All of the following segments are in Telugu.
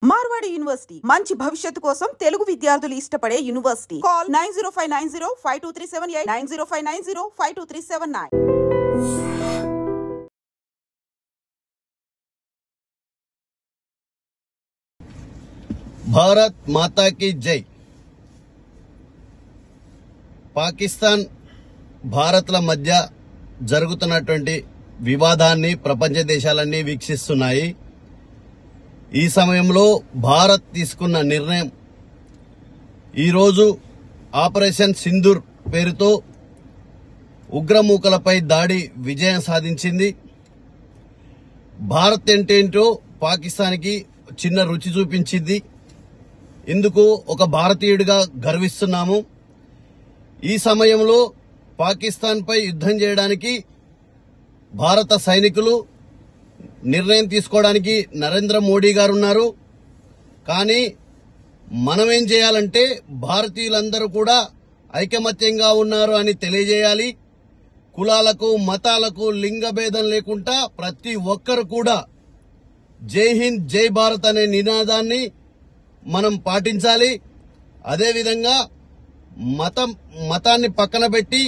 మార్వాడి యూనివర్సిటీ మంచి భవిష్యత్తు కోసం తెలుగు విద్యార్థులు ఇష్టపడే యూనివర్సిటీ. కాల్ 9059052378 9059052379. భారత్ మాతా కీ జై. పాకిస్తాన్ భారత్ల మధ్య జరుగుతున్నటువంటి వివాదాన్ని ప్రపంచ దేశాలన్నీ వీక్షిస్తున్నాయి. ఈ సమయంలో భారత్ తీసుకున్న నిర్ణయం ఈరోజు ఆపరేషన్ సింధూర్ పేరుతో ఉగ్రమూకలపై దాడి విజయం సాధించింది. భారత్ ఏంటేంటో పాకిస్తాన్కి చిన్న రుచి చూపించింది. ఇందుకు ఒక భారతీయుడిగా గర్విస్తున్నాము. ఈ సమయంలో పాకిస్తాన్పై యుద్ధం చేయడానికి భారత సైనికులు నిర్ణయం తీసుకోవడానికి నరేంద్ర మోడీ గారు ఉన్నారు. కానీ మనమేం చేయాలంటే భారతీయులందరూ కూడా ఐకమత్యంగా ఉన్నారు అని తెలియజేయాలి. కులాలకు మతాలకు లింగ భేదం లేకుండా ప్రతి ఒక్కరు కూడా జై హింద్ జై భారత్ అనే నినాదాన్ని మనం పాటించాలి. అదేవిధంగా మతాన్ని పక్కన పెట్టి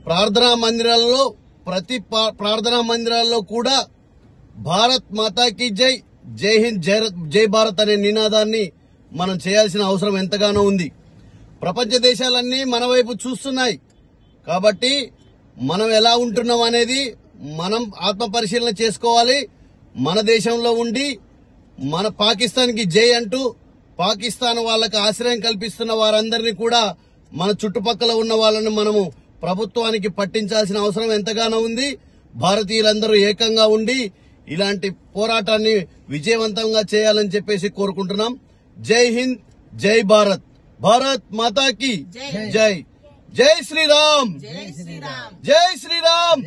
ప్రార్థనా మందిరాల్లో ప్రతి ప్రార్థనా మందిరాల్లో కూడా భారత్ మాతాకి జై, జై హింద్ జై భారత్ అనే నినాదాన్ని మనం చేయాల్సిన అవసరం ఎంతగానో ఉంది. ప్రపంచ దేశాలన్నీ మన వైపు చూస్తున్నాయి. కాబట్టి మనం ఎలా ఉంటున్నాం అనేది మనం ఆత్మ పరిశీలన చేసుకోవాలి. మన దేశంలో ఉండి మన పాకిస్తాన్కి జై అంటూ పాకిస్తాన్ వాళ్ళకి ఆశ్రయం కల్పిస్తున్న వారందరినీ కూడా మన చుట్టుపక్కల ఉన్న వాళ్ళని మనము ప్రభుత్వానికి పట్టించాల్సిన అవసరం ఎంతగానో ఉంది. భారతీయులందరూ ఏకంగా ఉండి ఇలాంటి పోరాటాన్ని విజయవంతంగా చేయాలని చెప్పేసి కోరుకుంటున్నాం. జై హింద్ జై భారత్. భారత్ మాతాకి జై. జై శ్రీరామ్. జై శ్రీరామ్. జై శ్రీరామ్.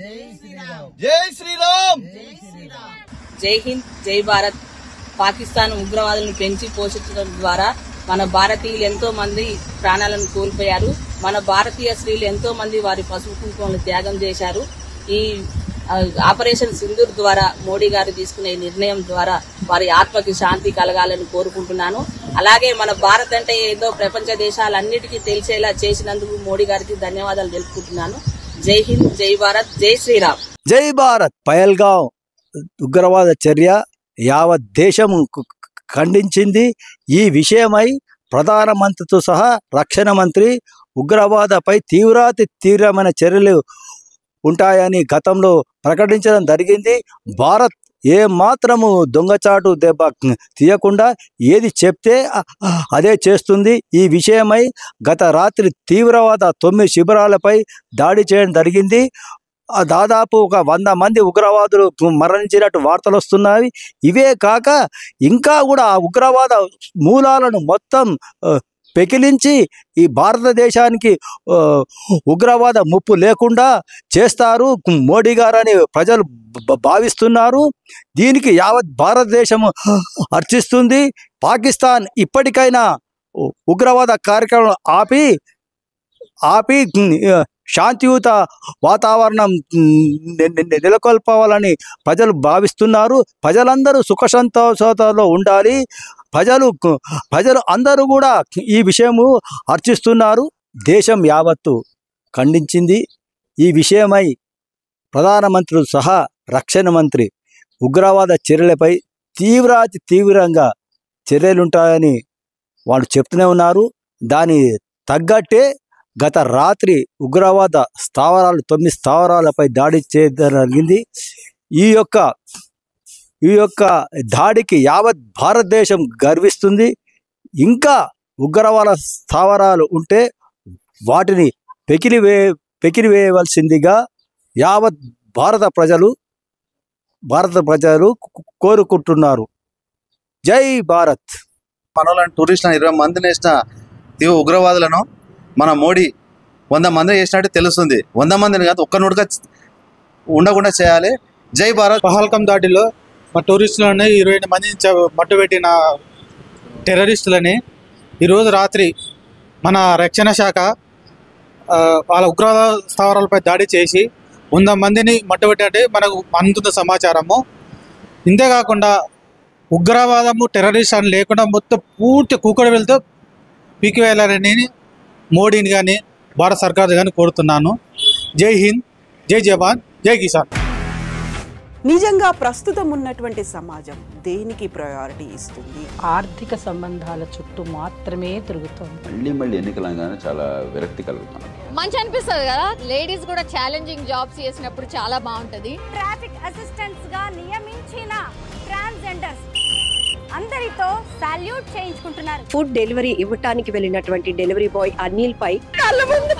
జై శ్రీరామ్. జై హింద్ జై భారత్. పాకిస్తాన్ ఉగ్రవాదులను పెంచి పోషించడం ద్వారా మన భారతీయులు ఎంతో మంది ప్రాణాలను కోల్పోయారు. మన భారతీయ స్త్రీలు ఎంతో మంది వారి పసుపు కుంకుమలను త్యాగం చేశారు. ఈ ఆపరేషన్ సింధూర్ ద్వారా మోడీ గారు తీసుకునే నిర్ణయం ద్వారా వారి ఆత్మకి శాంతి కలగాలని కోరుకుంటున్నాను. అలాగే మన భారత్ అంటే ఏదో ప్రపంచ దేశాలన్నిటికీ తెలిసేలా చేసినందుకు మోడీ గారికి ధన్యవాదాలు తెలుపుకుంటున్నాను. జై హింద్ జై భారత్. జై శ్రీరామ్. జై భారత్. పహల్గాం ఉగ్రవాద చర్య యావత్ దేశం ఖండించింది. ఈ విషయమై ప్రధానమంత్రితో సహా రక్షణ మంత్రి ఉగ్రవాదపై తీవ్రమైన చర్యలు ఉంటాయని గతంలో ప్రకటించడం జరిగింది. భారత్ ఏ మాత్రము దొంగచాటు దెబ్బ తీయకుండా ఏది చెప్తే అదే చేస్తుంది. ఈ విషయమై గత రాత్రి తీవ్రవాద 9 శిబిరాలపై దాడి చేయడం జరిగింది. దాదాపు ఒక 100 మంది ఉగ్రవాదులు మరణించినట్టు వార్తలు వస్తున్నాయి. ఇవే కాక ఇంకా కూడా ఆ ఉగ్రవాద మూలాలను మొత్తం పెకిలించి ఈ భారతదేశానికి ఉగ్రవాద ముప్పు లేకుండా చేస్తారు మోడీ గారు అని ప్రజలు భావిస్తున్నారు. దీనికి యావత్ భారతదేశము హర్షిస్తుంది. పాకిస్తాన్ ఇప్పటికైనా ఉగ్రవాద కార్యక్రమం ఆపి శాంతియుత వాతావరణం నెలకొల్పాలని ప్రజలు భావిస్తున్నారు. ప్రజలందరూ సుఖ సంతోషాలతో ఉండాలి. ప్రజలు అందరూ కూడా ఈ విషయము హర్షిస్తున్నారు. దేశం యావత్తు ఖండించింది. ఈ విషయమై ప్రధానమంత్రులు సహా రక్షణ మంత్రి ఉగ్రవాద చర్యలపై తీవ్రంగా చర్యలుంటాయని వాళ్ళు చెప్తూనే ఉన్నారు. దాని తగ్గట్టే గత రాత్రి ఉగ్రవాద 9 స్థావరాలపై దాడి చేయడం జరిగింది. ఈ యొక్క దాడికి యావత్ భారతదేశం గర్విస్తుంది. ఇంకా ఉగ్రవాద స్థావరాలు ఉంటే వాటిని పెకిలివేయవలసిందిగా యావత్ భారత ప్రజలు కోరుకుంటున్నారు. జై భారత్. మనలాంటి టూరిస్టులను 20 మందిని వేసిన ఉగ్రవాదులను మన మోడీ 100 మంది చేసినట్టు తెలుస్తుంది. 100 మందిని కాదు, ఒక్క నోటుగా ఉండకుండా చేయాలి. జై భారత్. పహల్గాం దాడిలో మా టూరిస్టులని 28 మంది మట్టుబెట్టిన టెర్రరిస్టులని ఈరోజు రాత్రి మన రక్షణ శాఖ వాళ్ళ ఉగ్రవాద స్థావరాలపై దాడి చేసి 100 మందిని మట్టుబెట్టినట్టే మనకు అందుతున్న సమాచారము. ఇంతేకాకుండా ఉగ్రవాదము టెర్రరిస్ట్ అని లేకుండా మొత్తం పూర్తి కూకడ వెళ్తూ పీకివేయాలని మోడీని కానీ భారత సర్కార్ కానీ కోరుతున్నాను. జై హింద్, జై జవాన్, జై కిసాన్. నిజంగా ప్రస్తుతం ఉన్నటువంటి సమాజం దేనికి ప్రయారిటీ ఇస్తుంది? ఆర్థిక సంబంధాల చుట్టూ మాత్రమే తిరుగుతోంది. మళ్ళీ ఎన్నికలంగానే చాలా విరక్తి కలుగుతున్నాం. మంచి అనిపిస్తుంది కదా, లేడీస్ కూడా ఛాలెంజింగ్ జాబ్స్ చేసినప్పుడు చాలా బాగుంటది. ట్రాఫిక్ అసిస్టెంట్స్ గా నియమించిన ట్రాన్స్జెండర్స్ అందరితో సాల్యూట్ చేయించుకుంటున్నారు. ఫుడ్ డెలివరీ ఇవ్వటానికి వెళ్ళినటువంటి డెలివరీ బాయ్ అనిల్ పై కళ్ళ ముందు